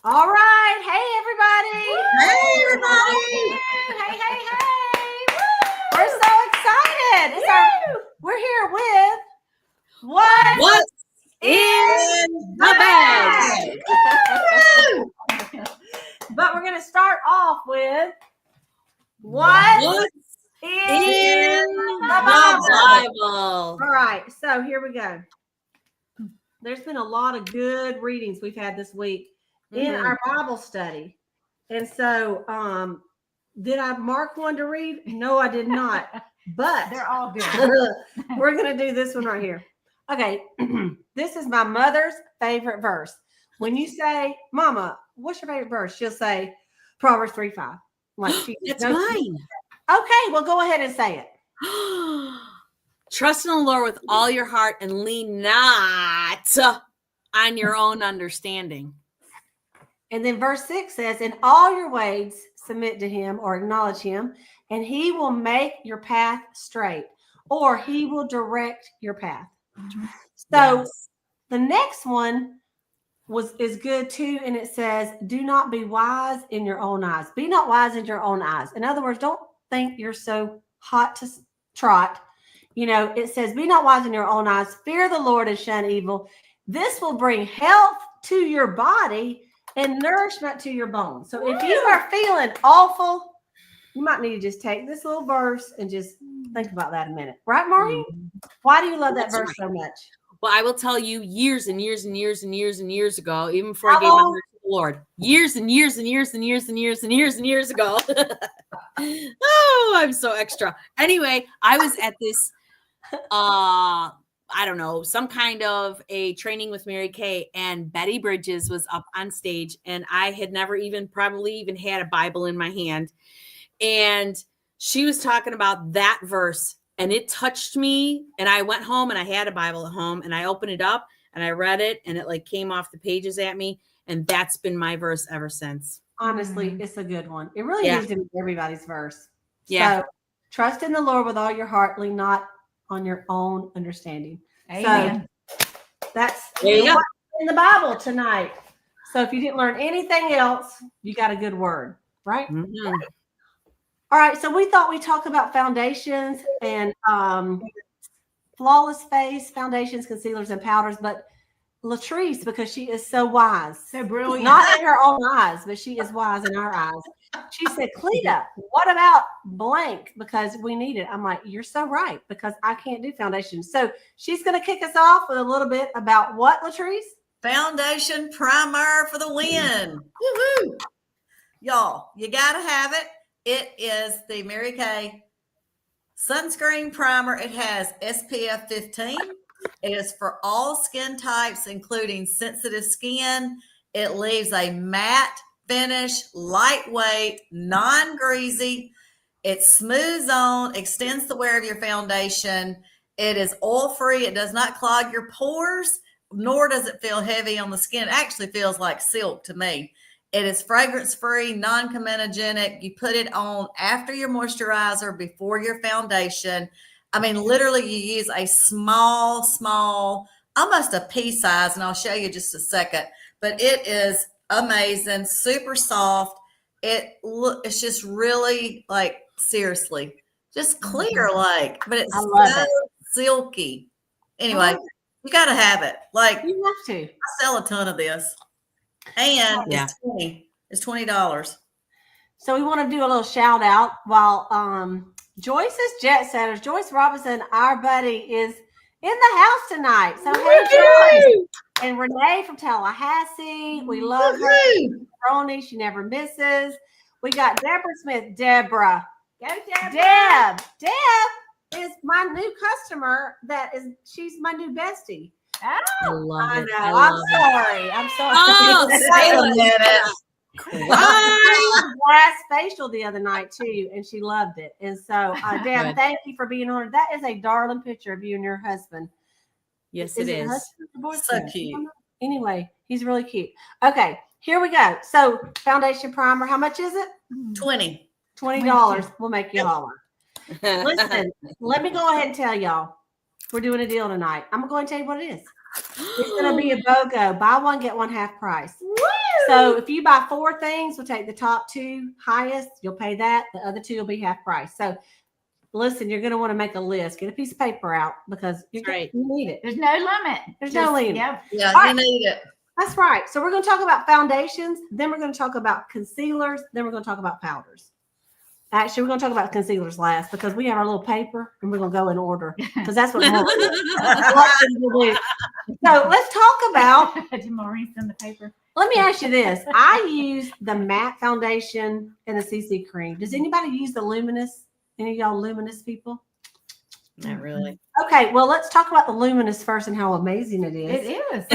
All right. Hey, everybody. Hey, everybody. Hey. Woo. We're so excited. We're here with What's in the bag? But we're going to start off with what's in the Bible. All right. So here we go. There's been a lot of good readings we've had this week in our Bible study. And so, did I mark one to read? No, I did not. But they're all good. We're going to do this one right here. Okay. This is my mother's favorite verse. When you say, Mama, what's your favorite verse? She'll say Proverbs 3:5. Like That's mine. Okay, well, go ahead and say it. Trust in the Lord with all your heart and lean not on your own understanding. And then verse 6 says, in all your ways, submit to him or acknowledge him, and he will make your path straight, or he will direct your path. So the next one is good too. And it says, do not be wise in your own eyes. Be not wise in your own eyes. In other words, don't think you're so hot to trot. You know, it says, be not wise in your own eyes. Fear the Lord and shun evil. This will bring health to your body and nourishment to your bones. So if you are feeling awful, you might need to just take this little verse and just think about that a minute. Right, Maureen? Why do you love that verse so much? Well, I will tell you years and years and years and years and years ago, even before I gave my heart to the Lord, years and years and years and years and years and years and years ago. Oh, I'm so extra. Anyway, I was at this, I don't know, some kind of a training with Mary Kay, and Betty Bridges was up on stage, and I had never probably even had a Bible in my hand. And she was talking about that verse, and it touched me. And I went home and I had a Bible at home, and I opened it up and I read it, and it like came off the pages at me. And that's been my verse ever since. Honestly, it's a good one. It really needs to be everybody's verse. Yeah. So trust in the Lord with all your heart, lean not on your own understanding. Amen. So that's in the Bible tonight. So if you didn't learn anything else, you got a good word, right? Mm-hmm. All right. So we thought we'd talk about foundations and flawless face, foundations, concealers, and powders. But Latrice, because she is so wise, so brilliant, not in her own eyes, but she is wise in our eyes. She said, Cleta, what about blank? Because we need it. I'm like, you're so right, because I can't do foundations. So she's going to kick us off with a little bit about what, Latrice? Foundation primer for the win. Woohoo! Y'all, you got to have it. It is the Mary Kay sunscreen primer. It has SPF 15. It is for all skin types, including sensitive skin. It leaves a matte finish, lightweight, non-greasy. It smooths on, extends the wear of your foundation. It is oil-free. It does not clog your pores, nor does it feel heavy on the skin. It actually feels like silk to me. It is fragrance-free, non-comedogenic. You put it on after your moisturizer, before your foundation. I mean, literally, you use a small, almost a pea size, and I'll show you just a second. But it is amazing, super soft. It's just really, like, seriously, just clear, like, but it's so silky. Anyway, you got to have it. Like, you have to. I sell a ton of this, and it's $20. So we want to do a little shout out while Joyce's Jet Setters, Joyce Robinson, our buddy, is in the house tonight. So hey, Joyce. And Renee from Tallahassee. We love her. Ronnie, she never misses. We got Deborah Smith. Deborah. Go, Deborah. Deb is my new customer. She's my new bestie. I love it. I know. I'm sorry. Oh, wait a minute. Glass facial the other night too, and she loved it. And so, Deb, thank you for being on. That is a darling picture of you and your husband. Yes, it is. So cute. Anyway, he's really cute. Okay, here we go. So, foundation primer. How much is it? $20. We'll make you holler. Listen, let me go ahead and tell y'all. We're doing a deal tonight. I'm going to go ahead and tell you what it is. It's going to be a BOGO. Buy one, get one half price. Woo! So if you buy 4 things, we'll take the top 2 highest. You'll pay that. The other 2 will be half price. So listen, you're going to want to make a list. Get a piece of paper out because you need it. There's no limit. There's no limit. Yep. Yeah, All right. you need it. That's right. So we're going to talk about foundations. Then we're going to talk about concealers. Then we're going to talk about powders. Actually, we're going to talk about concealers last because we have our little paper and we're going to go in order because that's what Maureen will do. So let's talk about. Did Maureen send the paper? Let me ask you this. I use the matte foundation and the CC cream. Does anybody use the Luminous? Any of y'all Luminous people? Not really. Okay, well, let's talk about the Luminous first and how amazing it is. It is.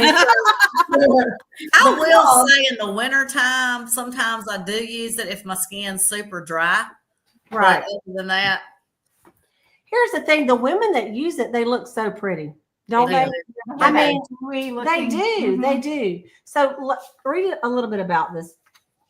I will say in the wintertime, sometimes I do use it if my skin's super dry. Right. But other than that, Here's the thing. The women that use it, they look so pretty. Don't they? do. I mean, They they do. They do. So read a little bit about this,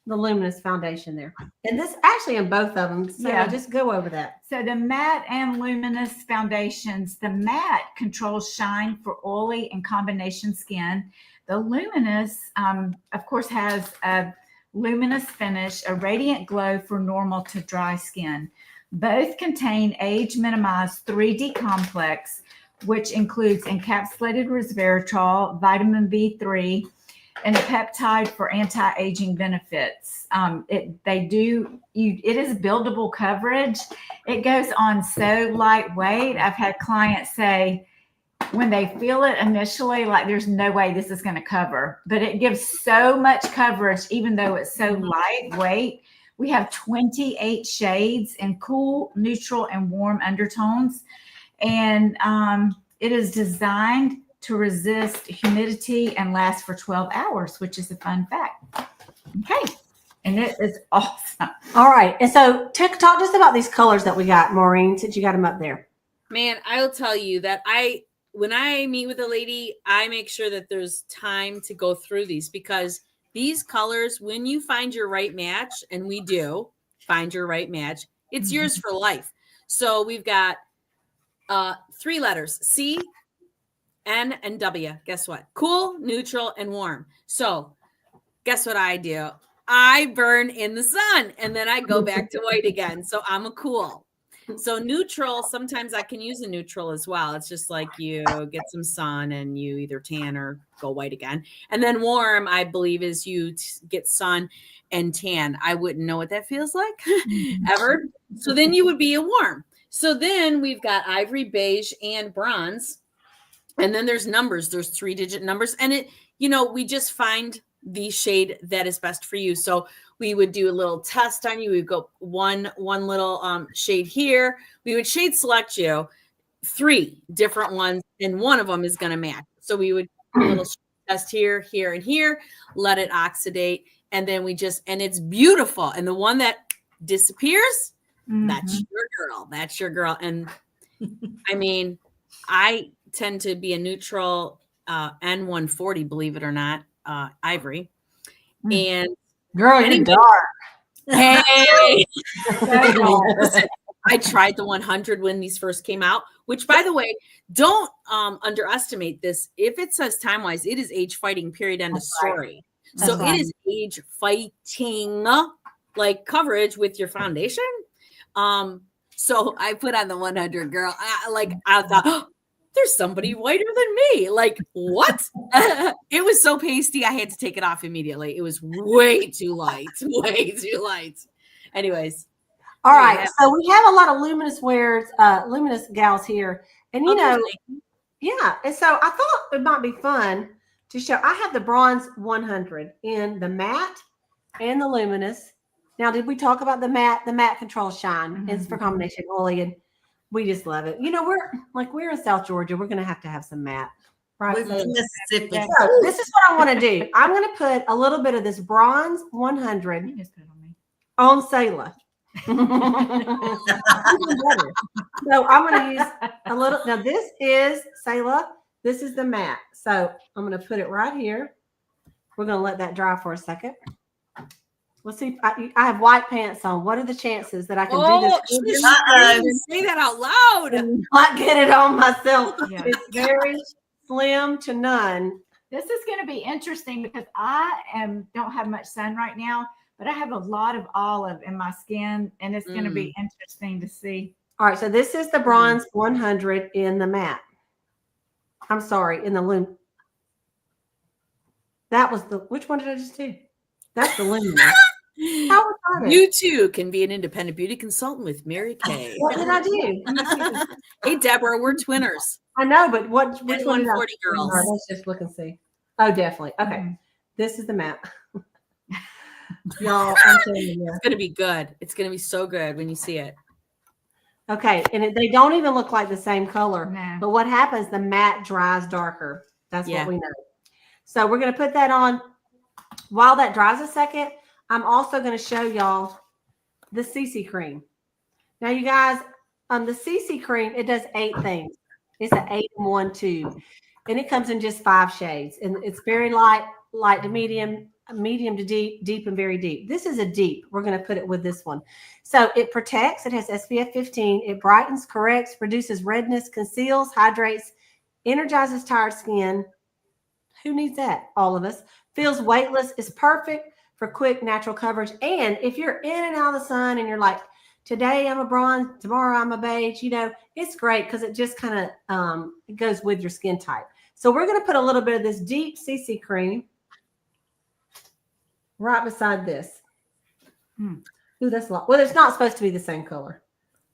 the Luminous foundation there. And this actually in both of them. So Yeah. just go over that. So the matte and luminous foundations, the matte controls shine for oily and combination skin. The luminous, of course, has a luminous finish, a radiant glow for normal to dry skin. Both contain age-minimized 3D complex, which includes encapsulated resveratrol, vitamin B3, and a peptide for anti-aging benefits. It is buildable coverage. It goes on so lightweight. I've had clients say when they feel it initially, like there's no way this is going to cover, but it gives so much coverage, even though it's so lightweight. We have 28 shades in cool, neutral, and warm undertones. And it is designed to resist humidity and last for 12 hours, which is a fun fact. Okay. And it is awesome. All right. And so talk to us about these colors that we got, Maureen, since you got them up there. Man, I'll tell you that when I meet with a lady, I make sure that there's time to go through these because these colors, when you find your right match, and we do find your right match, it's yours for life. So we've got 3 letters, C, N, and W. Guess what? Cool, neutral, and warm. So guess what I do? I burn in the sun and then I go back to white again. So I'm a cool. So neutral, sometimes I can use a neutral as well. It's just like you get some sun and you either tan or go white again. And then warm, I believe, is you get sun and tan. I wouldn't know what that feels like ever. So then you would be a warm. So then we've got ivory, beige, and bronze. And then there's numbers. There's 3-digit numbers. And we just find the shade that is best for you. So we would do a little test on you. We would go one little shade here. We would shade select you 3 different ones, and one of them is going to match. So we would do a little test here, here, and here, let it oxidate. And then and it's beautiful. And the one that disappears, that's your girl. That's your girl. And I mean, I tend to be a neutral N140, believe it or not, ivory. And Girl, you're dark. hey, listen, I tried the 100 when these first came out, which, by the way, don't underestimate this. If it says time-wise, it is age fighting, period, end of story. That's So right. it is age fighting like coverage with your foundation. So I put on the 100 girl. I thought, oh, there's somebody whiter than me. Like, what? It was so pasty. I had to take it off immediately. It was way too light. Way too light. Anyways. All right. So we have a lot of luminous luminous gals here. And yeah. And so I thought it might be fun to show. I have the bronze 100 in the matte and the luminous. Now, did we talk about the matte? The matte controls shine. It's for combination oily, and we just love it. We're in South Georgia. We're going to have some matte, right? We're in Mississippi. So this is what I want to do. I'm going to put a little bit of this bronze 100 You just put it on me. on Selah. So I'm going to use a little. Now this is Selah. This is the matte. So I'm going to put it right here. We're going to let that dry for a second. Let's see. I have white pants on. What are the chances that I can do this? Say that out loud. And not get it on myself. Yeah. It's very slim to none. This is going to be interesting because don't have much sun right now, but I have a lot of olive in my skin, and it's going to be interesting to see. All right, so this is the bronze 100 in the matte. I'm sorry, in the loom. That was which one did I just do? That's the luminous. How was that? You too can be an independent beauty consultant with Mary Kay. What did I do? Let me see. Hey, Deborah, we're twinners. I know, but which And one did I 140 girls. All right, let's just look and see. Oh, definitely. Okay. Mhm. This is the map. Y'all, I'm telling you. It's gonna be good. It's gonna be so good when you see it. Okay, and they don't even look like the same color. No. But what happens? The matte dries darker. That's Yeah. what we know. So we're going to put that on. While that dries a second, I'm also going to show y'all the CC cream. Now, you guys, the CC cream, it does 8 things. It's an 8-in-1 tube, and it comes in just 5 shades, and it's very light to medium, medium to deep, deep and very deep. This is a deep. We're going to put it with this one. So it protects. It has SPF 15. It brightens, corrects, reduces redness, conceals, hydrates, energizes tired skin. Who needs that? All of us. Feels weightless. Is perfect for quick natural coverage. And if you're in and out of the sun and you're like, today I'm a bronze, tomorrow I'm a beige, it's great because it just kind of it goes with your skin type. So we're going to put a little bit of this deep CC cream right beside this. Ooh, that's a lot. Well, it's not supposed to be the same color.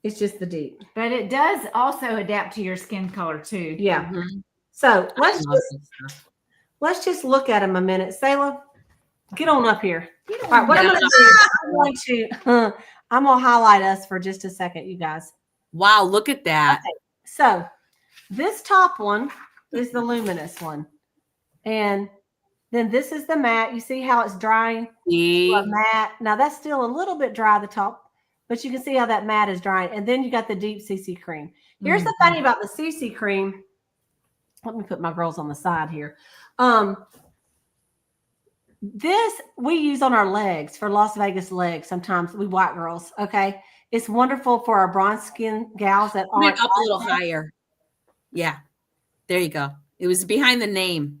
It's just the deep. But it does also adapt to your skin color too. Yeah. Mhm. So I love this stuff. let's just look at them a minute. Sayla, get on up here. All right, what Get I'm on going to do, I'm going to highlight us for just a second, you guys. Wow, look at that. Okay. So this top one is the luminous one. And then this is the matte. You see how it's drying? See? A matte. Now that's still a little bit dry at the top, but you can see how that matte is drying. And then you got the deep CC cream. Here's the funny about the CC cream. Let me put my girls on the side here. This we use on our legs for Las Vegas legs. Sometimes we white girls. Okay. It's wonderful for our bronze skin gals that Put aren't it up a little higher. Yeah. There you go. It was behind the name.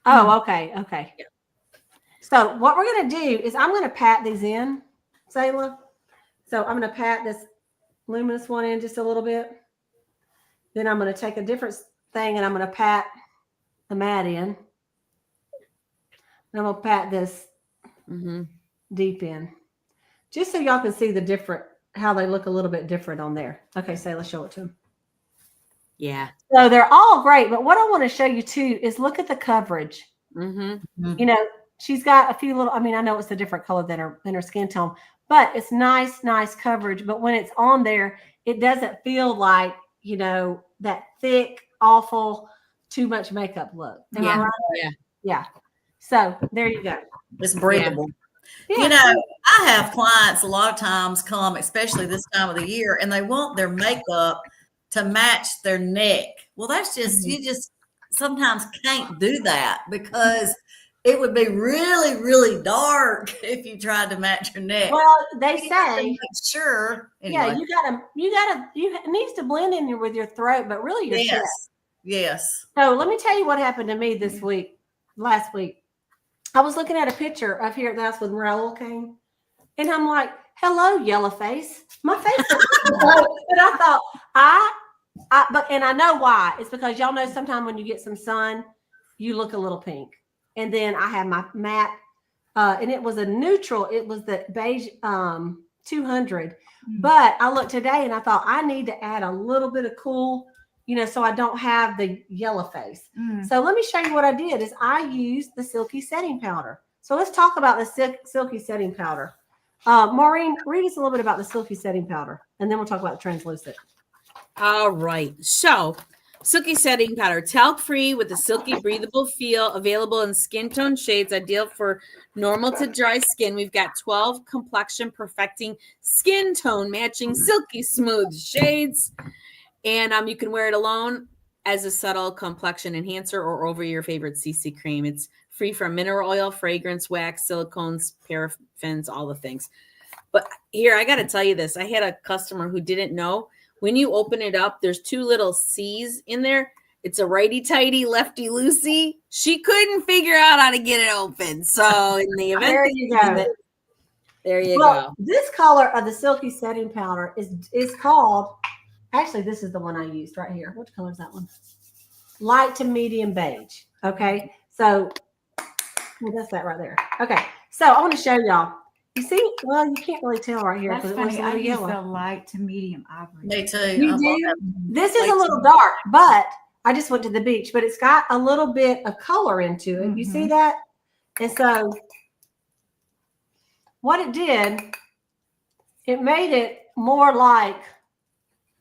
Oh, okay. Okay. Yeah. So what we're going to do is I'm going to pat these in, Sayla. So I'm going to pat this luminous one in just a little bit. Then I'm going to take a different thing and I'm going to pat the matte in. And I'm going to pat this deep in. Just so y'all can see the different, how they look a little bit different on there. Okay, Sayla, show it to them. Yeah. So they're all great, but what I want to show you too is look at the coverage. She's got a few little, I know it's a different color than her skin tone, but it's nice coverage. But when it's on there, it doesn't feel like, that thick, awful, too much makeup look. Am I right? Yeah. So there you go. It's breathable. Yeah. I have clients a lot of times come, especially this time of the year, and they want their makeup to match their neck. Well, that's just, you just sometimes can't do that because it would be really, really dark if you tried to match your neck. Well, they say, make sure. yeah, Anyway. it needs to blend in with your throat, but really your chest. Yes. So let me tell you what happened to me last week. I was looking at a picture of here at the house with Raul came, and I'm like, hello, yellow face. My face is yellow. But I thought, and I know why. It's because y'all know sometimes when you get some sun, you look a little pink. And then I had my matte, and it was a neutral. It was the beige 200. But I looked today and I thought I need to add a little bit of cool, so I don't have the yellow face. So let me show you what I did is I used the Silky Setting Powder. So let's talk about the Silky Setting Powder. Maureen, read us a little bit about the Silky Setting Powder, and then we'll talk about the translucent. All right. So, Silky Setting Powder, talc-free with a silky, breathable feel, available in skin tone shades, ideal for normal to dry skin. We've got 12 complexion perfecting skin tone matching silky smooth shades. And you can wear it alone as a subtle complexion enhancer or over your favorite CC cream. It's free from mineral oil, fragrance, wax, silicones, paraffins, all the things. But here, I got to tell you this. I had a customer who didn't know. When you open it up, there's 2 little C's in there. It's a righty tighty, lefty loosey. She couldn't figure out how to get it open. So in the event, There you go. There you Well, go. this color of the Silky Setting Powder is called, actually, this is the one I used right here. What color is that one? Light to medium beige. Okay. So, well, that's that right there. Okay. So I want to show y'all. You see, well, you can't really tell right here That's because it looks funny. a I little use yellow. the light to medium ivory. Me too. You I love do? that. This is a Light little to- dark, but I just went to the beach, but it's got a little bit of color into it. You see Mhm. that? And so what it did, it made it more like,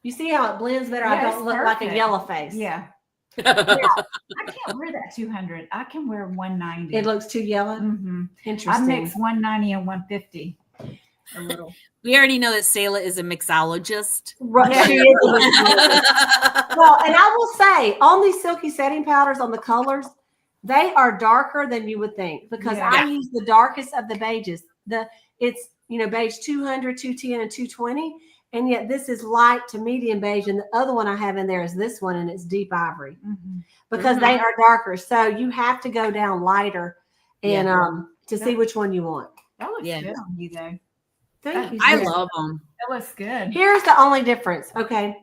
you see how it blends better? I Yeah, don't it's look like a perfect. yellow face. Yeah. I can't wear that 200. I can wear 190. It looks too yellow. Mhm. I Interesting. mix 190 and 150. A little. We already know that Sayla is a mixologist. Right, Yeah. she is a little- Well, and I will say on these Silky Setting Powders, on the colors, they are darker than you would think because Yeah. I use the darkest of the beiges. It's beige 200, 210, and 220, and yet this is light to medium beige, and the other one I have in there is this one, and it's deep ivory Mhm. because they are darker. So you have to go down lighter and to see Yeah. which one you want. That looks Yeah. good on you, though. Thank you. I sis. love them. That looks good. Here's the only difference. Okay.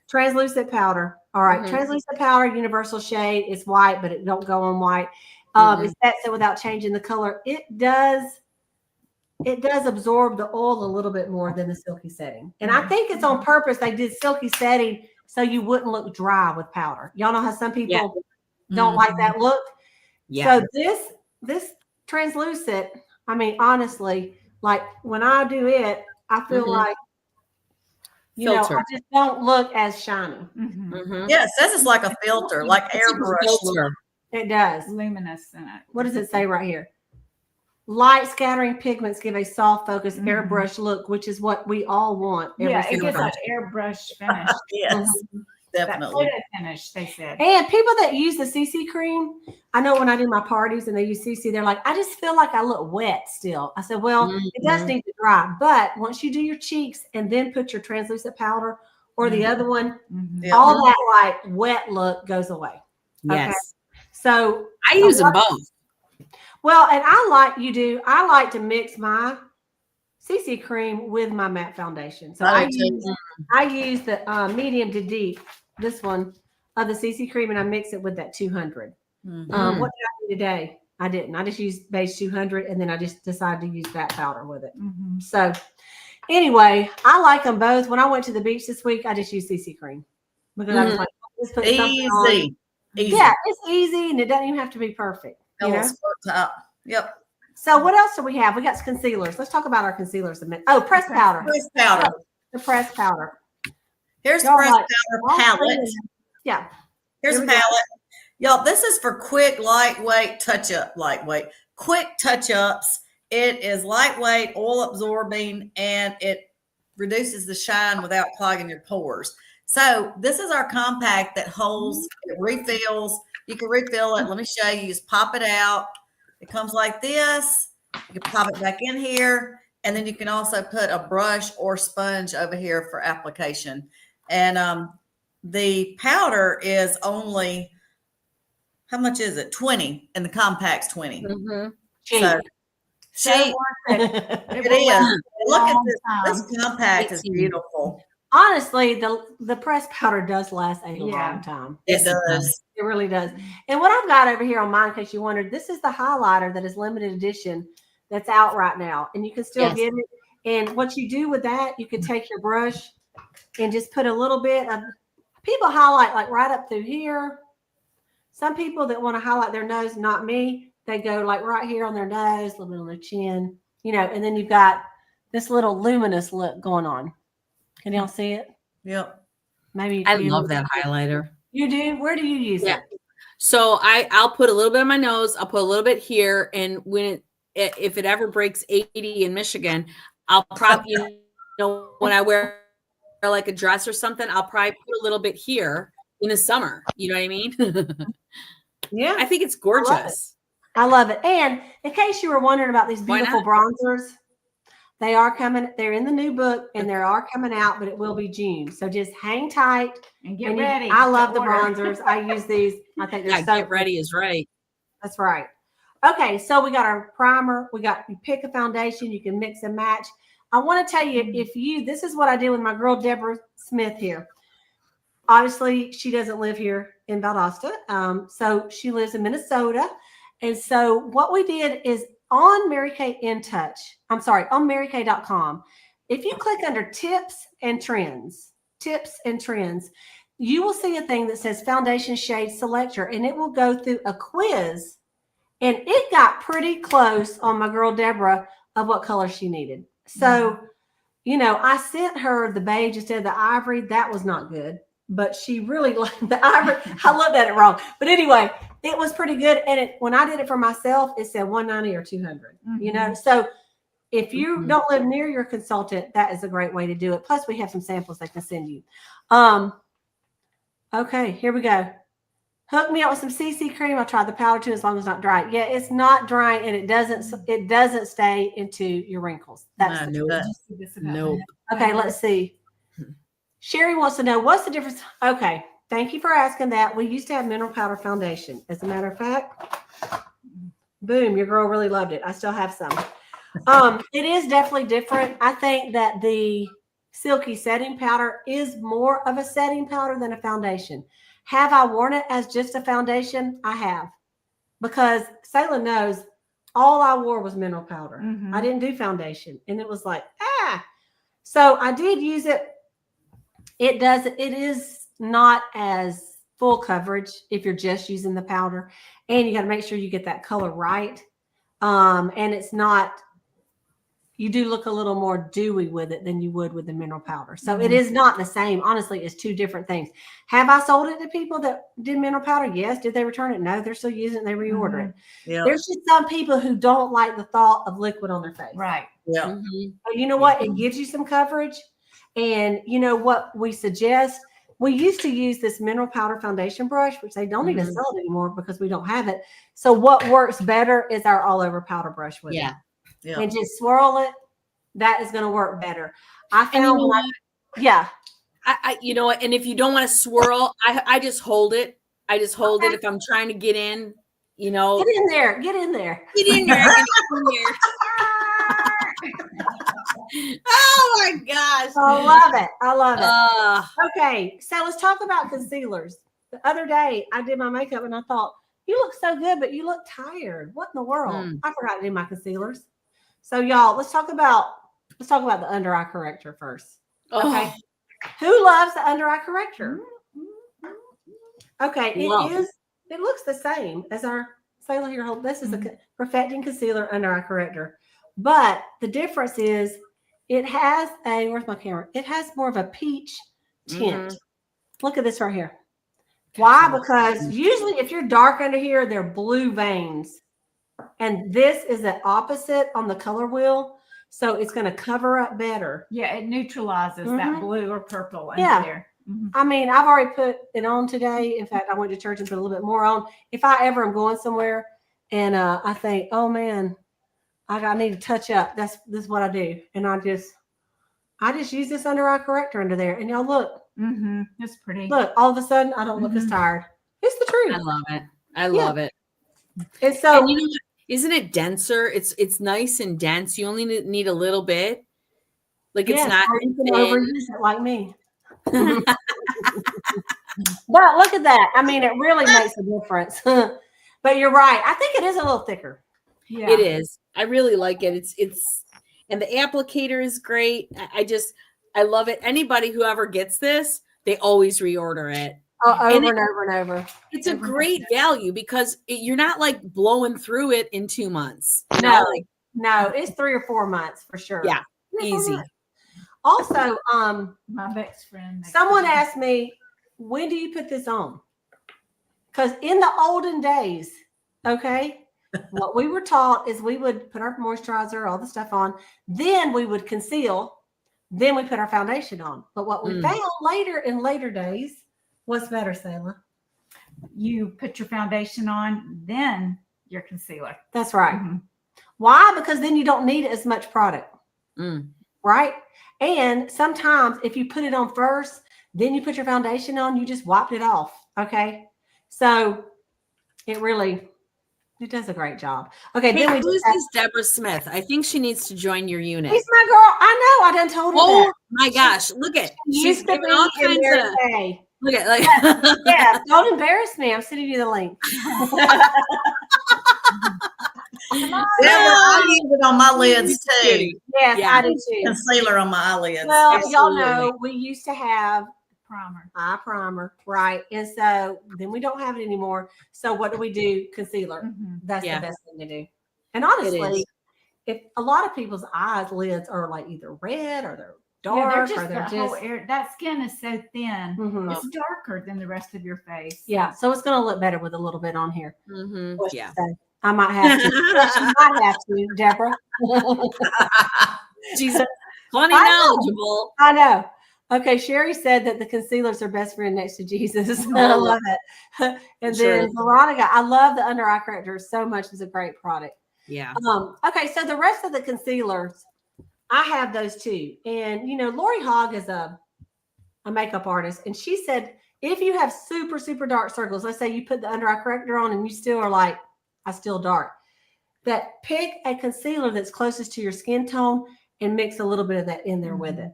Translucent powder. All right. Mhm. Translucent powder, universal shade. It's white, but it don't go on white. It sets it without changing the color. It does absorb the oil a little bit more than the Silky Setting. And I think it's on purpose. They did Silky Setting so you wouldn't look dry with powder. Y'all know how some people don't like that look. Yeah. So this translucent, I mean, honestly, like when I do it, I feel Mhm. like, you know, I Filter. just don't look as shiny. Mhm. Mhm. Yeah, it says it's like a filter, like It's like a airbrush. filter. It does. Luminescent. What does it say right here? Light scattering pigments give a soft focus Mhm. airbrush look, which is what we all want. Every Yeah, it single gets time. an airbrush finish. Yes, That definitely. photo finish, they said. And people that use the CC cream, I know when I do my parties and they use CC, they're like, I just feel like I look wet still. I said, well, it does Mhm. need to dry, but once you do your cheeks and then put your translucent powder or the Mhm. other one, Mhm. Yeah. all that like wet look goes away. Yes. So, I use them both. well, and I like to mix my CC cream with my matte foundation. So I do too. I use the medium to deep, this one of the CC cream, and I mix it with that 200. Mhm. What did I do today? I didn't. I just used beige 200, and then I just decided to use that powder with it. Mhm. So anyway, I like them both. When I went to the beach this week, I just used CC cream because I was like, just put something on. Easy. Easy. Yeah, it's easy, and it doesn't even have to be perfect. A You little know? squirt top. Yep. So what else do we have? We got concealers. Let's talk about our concealers a minute. Oh, pressed powder. Pressed powder. The pressed powder. Here's the Y'all pressed like- powder palette. Yeah. Here's Here a we go. palette. Y'all, this is for quick, lightweight touch-up. Quick touch-ups. It is lightweight, oil absorbing, and it reduces the shine without clogging your pores. So this is our compact that holds, it refills. You can refill it. Let me show you. Just pop it out. It comes like this. You can pop it back in here. And then you can also put a brush or sponge over here for application. And the powder is only, how much is it? 20, and the compact's 20. Mhm. Cheap. So cheap. It It will is. last a Look at long this. time. This compact is 18. beautiful. Honestly, the pressed powder does last a Yeah. long time. It Yes, it does. It really does. And what I've got over here on mine, in case you wondered, this is the highlighter that is limited edition that's out right now. And you can still Yes. get it. And what you do with that, you can take your brush and just put a little bit of, people highlight like right up through here. Some people that want to highlight their nose, not me, they go like right here on their nose, a little bit on their chin, you know, and then you've got this little luminous look going on. Can y'all see it? Yep. Maybe you I can. love that highlighter. You do? Where do you use Yeah. it? So I'll put a little bit on my nose. I'll put a little bit here, and when if it ever breaks 80 in Michigan, I'll probably when I wear like a dress or something, I'll probably put a little bit here in the summer. You know what I mean? Yeah. I think it's love it. gorgeous. I love it. And in case you were wondering about these Why beautiful bronzers, They are coming. They're in the new book and they are coming out, but it will be June. So just hang tight. And get And ready. I to love the order. bronzers. I use these. I think they're Yeah, so get ready is right. That's right. Okay, so we got our primer. You pick a foundation. You can mix and match. I want to tell you, this is what I did with my girl Deborah Smith here. Obviously, she doesn't live here in Valdosta, so she lives in Minnesota. And so what we did is on Mary Kay on MaryKay.com. If you click under tips and trends, you will see a thing that says foundation shade selector, and it will go through a quiz. And it got pretty close on my girl Deborah of what color she needed. So, I sent her the beige instead of the ivory. That was not good, but she really liked the ivory. I looked at it wrong. But anyway, it was pretty good. And when I did it for myself, it said 190 or 200, So if you don't live near your consultant, that is a great way to do it. Plus, we have some samples they can send you. Okay, here we go. Hook me up with some CC cream. I'll try the powder too, as long as it's not dry. Yeah, it's not dry, and it doesn't stay into your wrinkles. That's the truth. Nope. Okay, let's see. Sherry wants to know what's the difference. Okay, thank you for asking that. We used to have mineral powder foundation. As a matter of fact, boom, your girl really loved it. I still have some. It is definitely different. I think that the Silky setting powder is more of a setting powder than a foundation. Have I worn it as just a foundation? I have, because Selah knows all I wore was mineral powder. I didn't do foundation, and it was like, So I did use it. It is not as full coverage if you're just using the powder, and you got to make sure you get that color right. And it's not, you do look a little more dewy with it than you would with the mineral powder. So it is not the same. Honestly, it's two different things. Have I sold it to people that did mineral powder? Yes. Did they return it? No, they're still using it. They reorder it. Yeah. There's just some people who don't like the thought of liquid on their face. Right. Yeah. But you know what? It gives you some coverage. And you know what we suggest? We used to use this mineral powder foundation brush, which they don't even sell it anymore because we don't have it. So what works better is our all over powder brush with it. Yeah. And just swirl it. That is going to work better. I found I you know what? And if you don't want to swirl, I just hold it. I just hold it if I'm trying to get in, Get in there. Get in there. Get in there. Oh my gosh. I love it. Okay. So let's talk about concealers. The other day I did my makeup and I thought, you look so good, but you look tired. What in the world? I forgot to do my concealers. So y'all, let's talk about the under eye corrector first. Okay. Who loves the under eye corrector? Okay, it looks the same as our Selah here. This is a perfecting concealer under eye corrector. But the difference is it has where's my camera? It has more of a peach tint. Look at this right here. Why? Because usually if you're dark under here, they're blue veins. And this is the opposite on the color wheel. So it's going to cover up better. Yeah, it neutralizes that blue or purple under there. I mean, I've already put it on today. In fact, I went to church and put a little bit more on. If I ever am going somewhere and I think, oh man, I need to touch up. This is what I do. And I just use this under eye corrector under there. And y'all look. It's pretty. Look, all of a sudden I don't look as tired. It's the truth. I love it. I love it. And so and you know what? Isn't it denser? It's nice and dense. You only need a little bit. Like it's not or you can overuse it like me. But look at that. I mean, it really makes a difference. But you're right. I think it is a little thicker. Yeah. It is. I really like it. It's and the applicator is great. I love it. Anybody who ever gets this, they always reorder it. Over and over and over. It's a great value because you're not like blowing through it in 2 months. No, it's 3 or 4 months for sure. Yeah, easy. Also, My best friend. someone asked me, when do you put this on? Because in the olden days, okay, what we were taught is we would put our moisturizer, all the stuff on, then we would conceal, then we put our foundation on. But what we found in later days was better, Selah. You put your foundation on, then your concealer. That's right. Why? Because then you don't need as much product. Mm. right? And sometimes if you put it on first, then you put your foundation on, you just wiped it off. Okay. So it does a great job. Okay. Hey, Then we who's just have, this Deborah Smith? I think she needs to join your unit. she's my girl. I know. I done told her Oh that. my gosh, look at She she's used to giving be all in kinds Mary of Kay. look at like Yeah, don't embarrass me. I'm sending you the link. Deborah, I use it on my lids too. Cutie. Yes, Yeah. I do too. Concealer on my eyelids. Well, y'all Absolutely. know we used to have Primer. eye primer, right? And so then we don't have it anymore. So what do? Concealer. Mhm. That's Yeah. the best thing to do. And honestly, is. if a lot of people's eyes lids are like either red or they're Yeah, dark they're or just they're the whole just area. That skin is so thin. Mhm. It's darker than the rest of your face. Yeah, so it's going to look better with a little bit on here. Mhm, What she yeah. said. I might have to. Well, she might have to, Deborah. She's funny I know. knowledgeable. I know. Okay, Sherry said that the concealer's her best friend next to Jesus. I love it. And Sure. then Veronica, I love the under eye corrector so much. It's a great product. Yeah. Okay, so the rest of the concealers, I have those too. And Lori Hogg is a makeup artist, and she said if you have super, super dark circles, let's say you put the under eye corrector on and you still are like, I still dark, that pick a concealer that's closest to your skin tone and mix a little bit of that in there with it.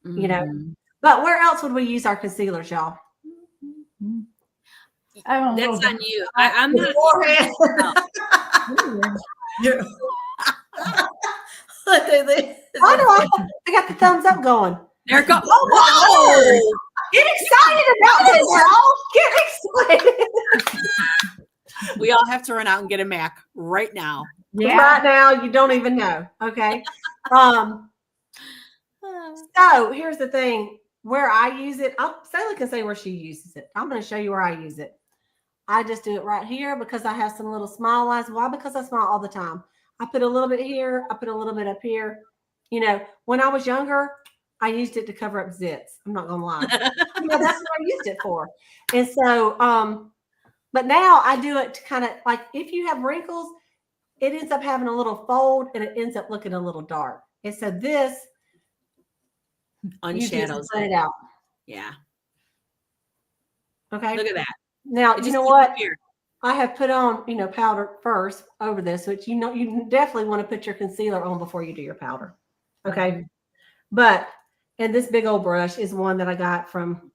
Mhm. But where else would we use our concealers, y'all? Oh, That's on you. I'm not Forehead. You're- Look at this. Why do I got the thumbs up going? there it goes. Oh, get excited about this, y'all. Get excited. We all have to run out and get a Mac right now. yeah. Right now, you don't even know. Okay. So here's the thing. Where I use it, Sally can say where she uses it. I'm going to show you where I use it. I just do it right here because I have some little smile lines. Why? Because I smile all the time. I put a little bit here. I put a little bit up here. When I was younger, I used it to cover up zits. I'm not going to lie. That's what I used it for. And so, but now I do it to kind of like if you have wrinkles, it ends up having a little fold and it ends up looking a little dark. And so this, you just Unshadows put it. it out. Yeah. Okay. Look at that. Now, It you just know keeps what? it here. I have put on, powder first over this, which you definitely want to put your concealer on before you do your powder. Okay. But, and this big old brush is one that I got from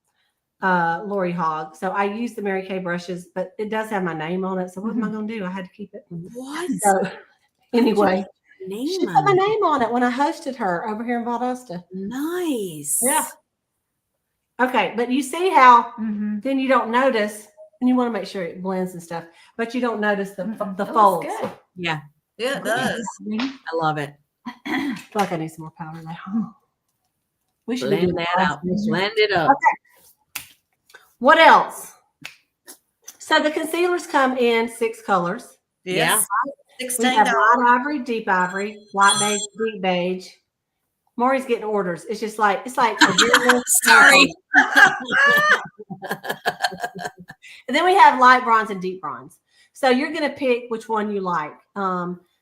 Lori Hogg. So I use the Mary Kay brushes, but it does have my name on it. So what am I going to do? I had to keep it. What? So anyway, she Name put my on it. name on it when I hosted her over here in Valdosta. Nice. Yeah. Okay. But you see how Mhm. then you don't notice, and you want to make sure it blends and stuff, but you don't notice the Mm-mm. the It looks folds. good. Yeah. Yeah, it does. I love it. I feel like I need some more powder now. We should Blend do that out. Blend it up. What else? So the concealers come in 6 colors. Yes. We $16. have light ivory, deep ivory, light beige, deep beige. Maury's getting orders. It's just like it's like a deer Sorry. And then we have light bronze and deep bronze. So you're going to pick which one you like.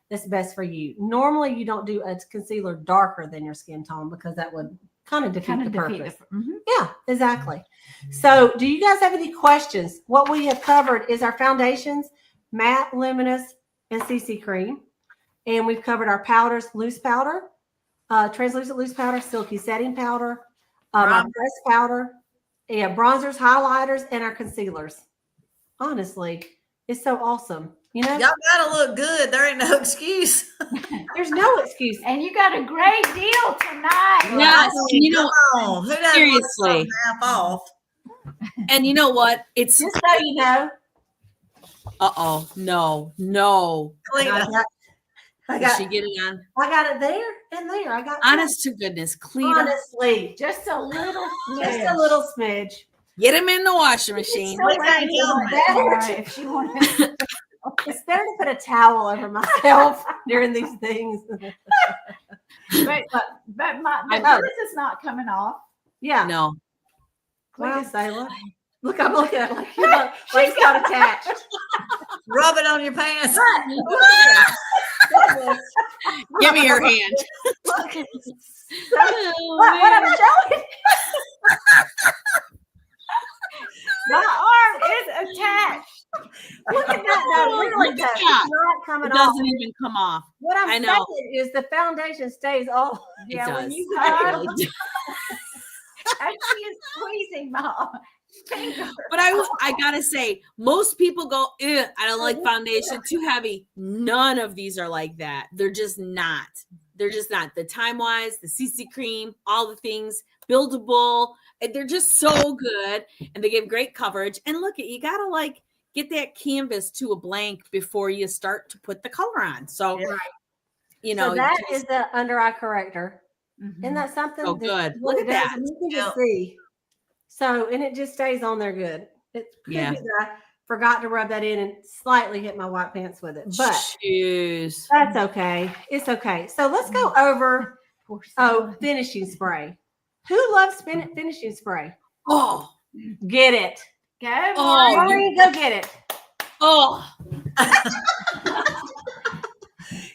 That's best for you. Normally, you don't do a concealer darker than your skin tone because that would kind of defeat the purpose. Mhm. Yeah, exactly. So do you guys have any questions? What we have covered is our foundations, matte, luminous, and CC cream. And we've covered our powders, loose powder, translucent loose powder, silky setting powder, our Bronzer. pressed powder, yeah, bronzers, highlighters, and our concealers. Honestly, it's so awesome. Y'all gotta look good. There ain't no excuse. There's no excuse. And you got a great deal tonight. Yes. I mean, You know, come on. Who doesn't seriously. want something half off? and you know what? It's Just so you know, uh-oh. No. Clean I up. got, I Did got, she get it on? I got it there and there. I got Honest to goodness, Cleta. honestly, Just a little just smidge. a little smidge. Get him in the washing machine. So We can't ready tell to them let that. her if she wanted. It's better to put a towel over myself during these things. But I know. this is not coming off. Yeah. No. Wow, Sayla. Look, I'm looking at it like you're like it's got attached. Rub it on your pants. Give me your hand. Look, Oh, what am man. I showing? My arm is attached. Look at that. No, Oh, really, look though. at It's that. not coming It off. doesn't even come off. What I I'm know. saying is the foundation stays all. It Yeah, does. when you It go, really does. and she is squeezing my finger. But I gotta say, most people go, "Ew, I don't like foundation, too heavy." None of these are like that. They're just not. They're just not. The Time Wise, the CC cream, all the things, buildable. And they're just so good, and they give great coverage. And look, you gotta like get that canvas to a blank before you start to put the color on. So, Yeah. you know, So that is the under eye corrector. Mhm. Isn't that something? Oh, that- good. what Look it at does, that. and you can just Yeah. see. So, and it just stays on there good. It could Yeah. be that I forgot to rub that in and slightly hit my white pants with it, but Jeez. that's okay. It's okay. So let's go over Poor oh son. finishing spray. Who loves finishing spray? Oh, Get it. Go, Oh, Maureen. Maureen, go get it. oh.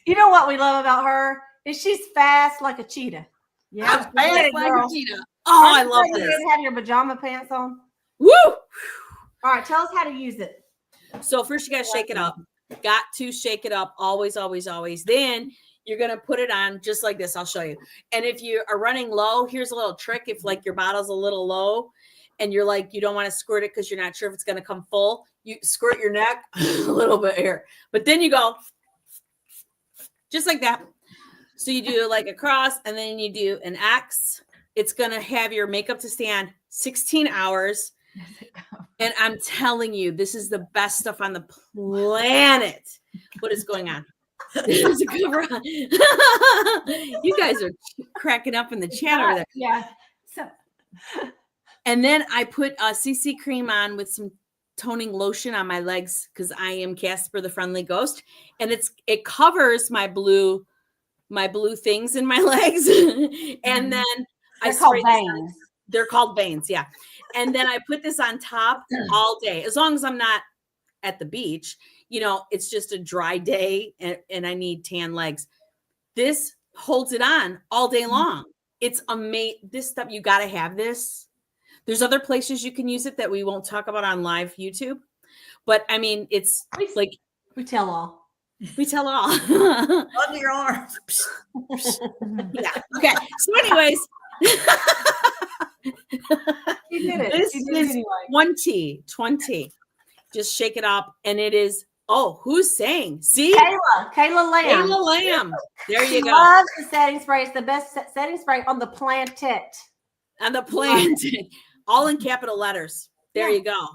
You know what we love about her is she's fast like a cheetah. Yeah. Get it, Fast like a girl. cheetah. Oh, I love You this. didn't have your pajama pants on. Woo! All right, tell us how to use it. So first you gotta shake it up. Got to shake it up. Always, always, always. Then you're gonna put it on just like this. I'll show you. And if you are running low, here's a little trick. If like your bottle's a little low and you're like, you don't want to squirt it because you're not sure if it's gonna come full, you squirt your neck a little bit here. But then you go just like that. So you do like a cross and then you do an X. It's gonna have your makeup to stand 16 hours. And I'm telling you, this is the best stuff on the planet. What is going on? There's a cover on. You guys are cracking up in the chat over there. Yeah. So And then I put a CC cream on with some toning lotion on my legs because I am Casper the Friendly Ghost, and it covers my blue things in my legs. And then I They're called spray this on- veins. They're called veins, yeah. And then I put this on top all day, as long as I'm not at the beach. You know, it's just a dry day and I need tan legs. This holds it on all day long. It's amazing. This stuff, you got to have this. There's other places you can use it that we won't talk about on live YouTube. But I mean, it's like We tell all. we tell all. Under your arms. Yeah. Okay. So, anyways, You did it. This You did it is anyway. 20. Just shake it up, and it is. Oh, who's saying? See, Kayla Lamb. Kayla Lamb. There She you go. loves the setting spray. It's the best setting spray on the planet. On the plant, all in capital letters. There Yeah. you go.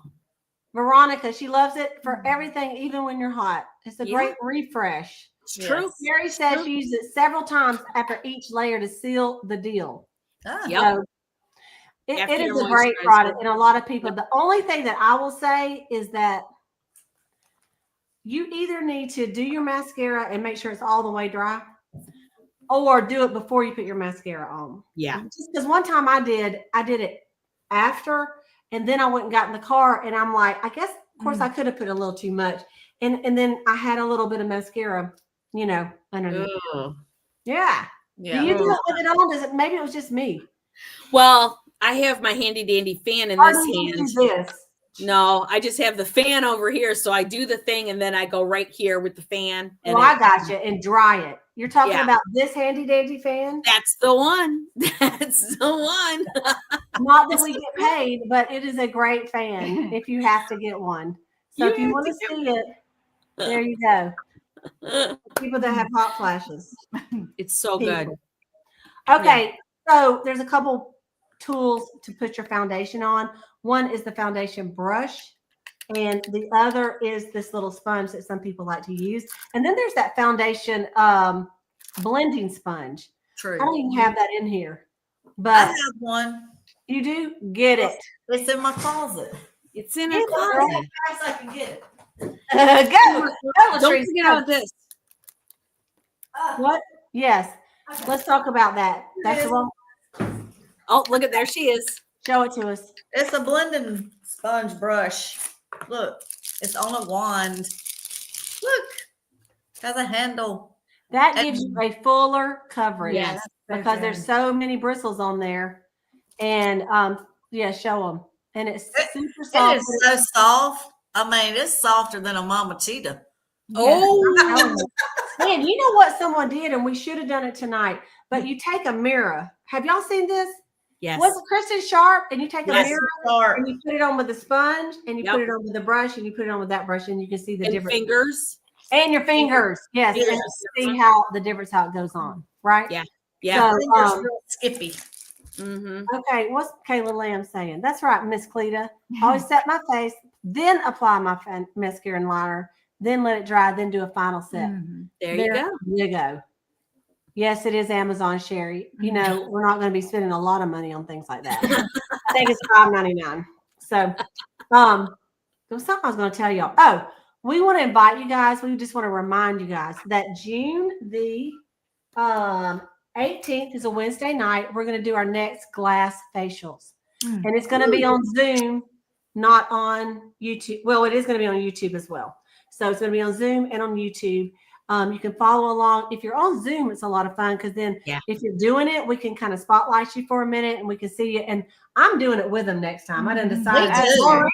Veronica, she loves it for everything, even when you're hot. It's a Yeah. great refresh. It's Yes. true. Mary says she uses it several times after each layer to seal the deal. Ah, Yep. So it After is your a great moisturizer. product. And a lot of people, the only thing that I will say is that you either need to do your mascara and make sure it's all the way dry, or do it before you put your mascara on. Yeah. Just because one time I did it after, and then I went and got in the car, and I'm like, I guess, of course, I could have put a little too much, and then I had a little bit of mascara, underneath. Ugh. Yeah. yeah. Do you do it with it on? Does it? Maybe it was just me. Well, I have my handy dandy fan in Or this do you hand. do this? No, I just have the fan over here. So I do the thing and then I go right here with the fan. And Well, I got you, and dry it. You're talking Yeah. about this handy dandy fan? that's the one. That's the one. Not that we get paid, but it is a great fan if you have to get one. So You if you have want to to see it, there you go. People that have hot flashes. It's so good. Okay, so there's a couple tools to put your foundation on. One is the foundation brush, and the other is this little sponge that some people like to use. And then there's that foundation blending sponge. True. I don't even have that in here, I but have one. you do get it. It's in my closet. It's in Hey, a girl. closet. As fast as I can get it. Go. Don't Latrice, forget go. about this. What? Yes. Let's talk about that. That's the one. Oh, look at there she is. Show it to us. It's a blending sponge brush. Look, it's on a wand. Look, has a handle. That And- gives you a fuller coverage. Yes. Because there's so many bristles on there. And yeah, show them. And it's super soft. It is so soft. I mean, it's softer than a mama cheetah. Oh, Man, you know what someone did, and we should have done it tonight. But you take a mirror. Have y'all seen this? yes. Was it Kristen Sharp? And you take a Yes. mirror and you put it on with a sponge, and you Yep. put it on with a brush, and you put it on with that brush, and you can see the And difference. fingers. And your fingers, yes, Fingers. and see how the difference how it goes on, right? Yeah. Yeah. So, Fingers real skippy. Mm-hmm. okay, what's Kayla Lamb saying? That's right, Miss Cleta. Always set my face, then apply my mascara and liner, then let it dry, then do a final set. There you go. You go. Yes, it is Amazon, Sherry. You know, we're not going to be spending a lot of money on things like that. I think it's $5.99. So, there was something I was going to tell y'all. Oh, we want to invite you guys. We just want to remind you guys that June the 18th is a Wednesday night. We're going to do our next glass facials, and it's going to be on Zoom, not on YouTube. Well, it is going to be on YouTube as well. So it's going to be on Zoom and on YouTube. You can follow along. If you're on Zoom, it's a lot of fun because then if you're doing it, we can kind of spotlight you for a minute and we can see you. And I'm doing it with them next time. I didn't decide. Me too.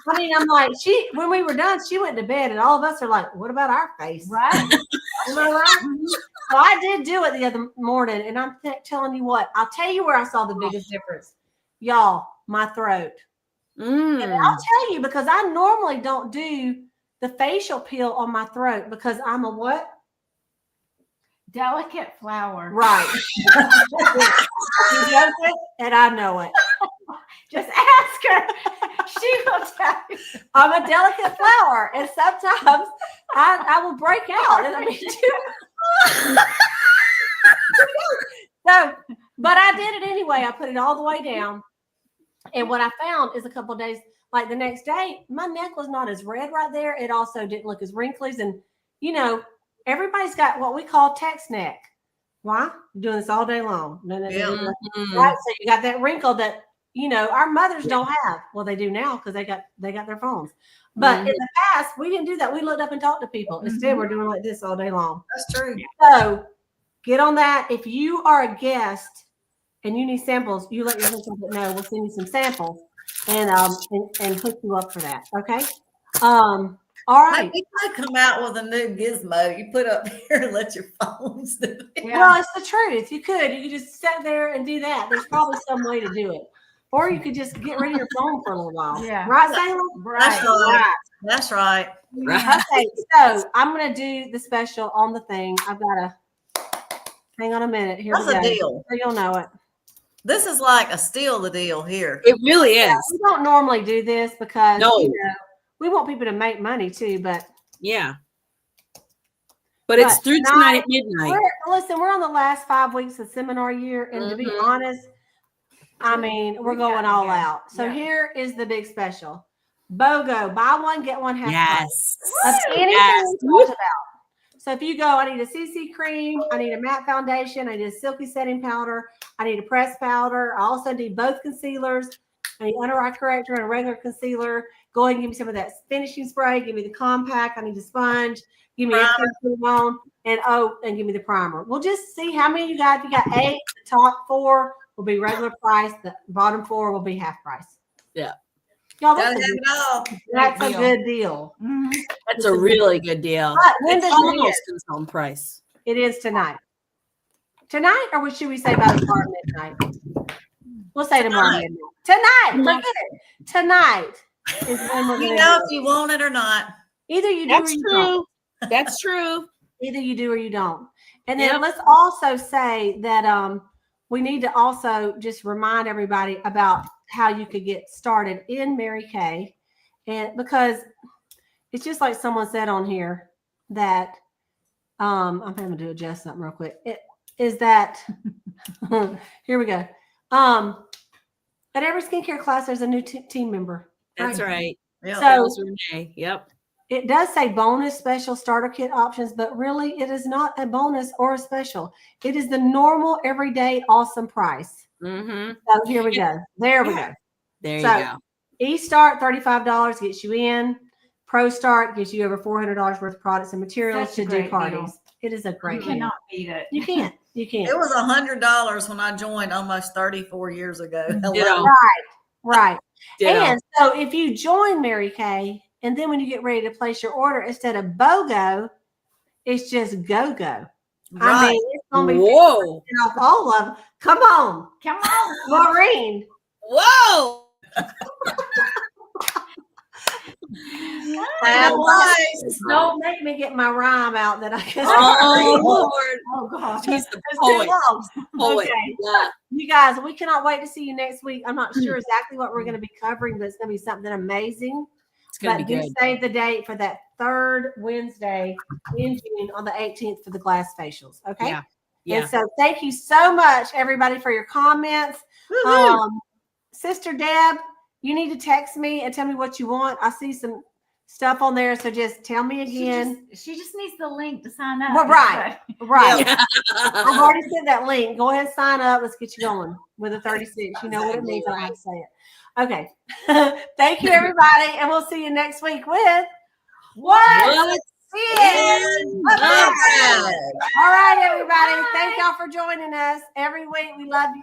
I mean, I'm like, when we were done, she went to bed and all of us are like, what about our face? Right. Am I right? So I did do it the other morning. And I'm telling you what, I'll tell you where I saw the biggest difference. Y'all, my throat. And I'll tell you because I normally don't do the facial peel on my throat because I'm a what? Delicate flower. Right. You know it, and I know it. Just ask her. She will tell you. I'm a delicate flower, and sometimes I will break out. It'll be too. So, but I did it anyway. I put it all the way down, and what I found is a couple of days. Like the next day, my neck was not as red right there. It also didn't look as wrinkly. And, you know, everybody's got what we call text neck. Why? You're doing this all day long. Right? So you got that wrinkle that, you know, our mothers don't have. Well, they do now because they got their phones. But in the past, we didn't do that. We looked up and talked to people. Instead, we're doing like this all day long. That's true. So get on that. If you are a guest and you need samples, you let your husband know. We'll send you some samples. And hook you up for that. Okay. All right. We might come out with a new gizmo you put up here and let your phones do it. Well, it's the truth. You could just sit there and do that. There's probably some way to do it. Or you could just get rid of your phone for a little while. Yeah. Right, Salem? That's right. That's right. Okay, so I'm gonna do the special on the thing. I've gotta hang on a minute. Here That's we go. a deal. So you'll know it. This is like a steal the deal here. It really is. We don't normally do this because No. you know, we want people to make money too, but Yeah. But it's But through tonight at midnight. we're on the last 5 weeks of seminar year, and to be honest, I mean, we're going all out. So here is the big special. BOGO, buy one, get one half price. Yes. Of anything Yes. we talked about. So if you go, I need a CC cream, I need a matte foundation, I need a silky setting powder, I need a pressed powder. I also need both concealers. I need under eye corrector and a regular concealer. Go ahead and give me some of that finishing spray. Give me the compact. I need the sponge. Give me a on and give me the primer. We'll just see how many you got. If you got 8, the top 4 will be regular price. The bottom 4 will be half price. Yeah. Y'all, Gotta have it all. that's a deal. good deal. That's a really good deal. But when It's does it almost end? consumed price. It is tonight. Tonight, or should we say by tomorrow midnight? We'll say tomorrow midnight. Tonight, forget it. Tonight is when we're You gonna know do if you want it or not. it. Either you do That's or you don't. true. That's true. Either you do or you don't. And then Yep. let's also say that we need to also just remind everybody about how you could get started in Mary Kay. And because it's just like someone said on here that I'm having to adjust something real quick. It is that here we go. At every skincare class, there's a new team member. That's right. Yeah. So- That was Renee. Yep. It does say bonus special starter kit options, but really it is not a bonus or a special. It is the normal, everyday, awesome price. Mm-hmm. So here we go. There we go. There you So- go. E-Start, $35 gets you in. Pro Start gets you over $400 worth of products and materials Such a to do great parties. deal. It is a You great deal. cannot beat it. You can't. You can't. It was $100 when I joined almost 34 years ago. Hello. Ditto. Right. Ditto. And so if you join Mary Kay, and then when you get ready to place your order, instead of BOGO, it's just GO-GO. I Right. mean, it's going to be Whoa. 50% off all of them. Come on, Come on. Maureen. Whoa. And Nice. don't make me get my rhyme out that I can. Oh, Lord. Oh, gosh. He's the It's too poet. long. Poet. Okay. Yeah. You guys, we cannot wait to see you next week. I'm not sure exactly what we're going to be covering, but it's going to be something amazing. It's going to But be do good. save the date for that third Wednesday in June on the 18th for the glass facials. Okay. Yeah. Yeah. And so thank you so much, everybody, for your comments. Woo-hoo. Sister Deb, you need to text me and tell me what you want. I see some stuff on there, so just tell me again. She just needs the link to sign up. Well, right. Right. Yeah. I've already sent that link. Go ahead and sign up. Let's get you going with a 36. You know what it means. I don't have to say it. Okay. Thank you, everybody. And we'll see you next week with What's What's in the the Bag? Bag? All right, everybody. Thank y'all for joining us every week. We love you.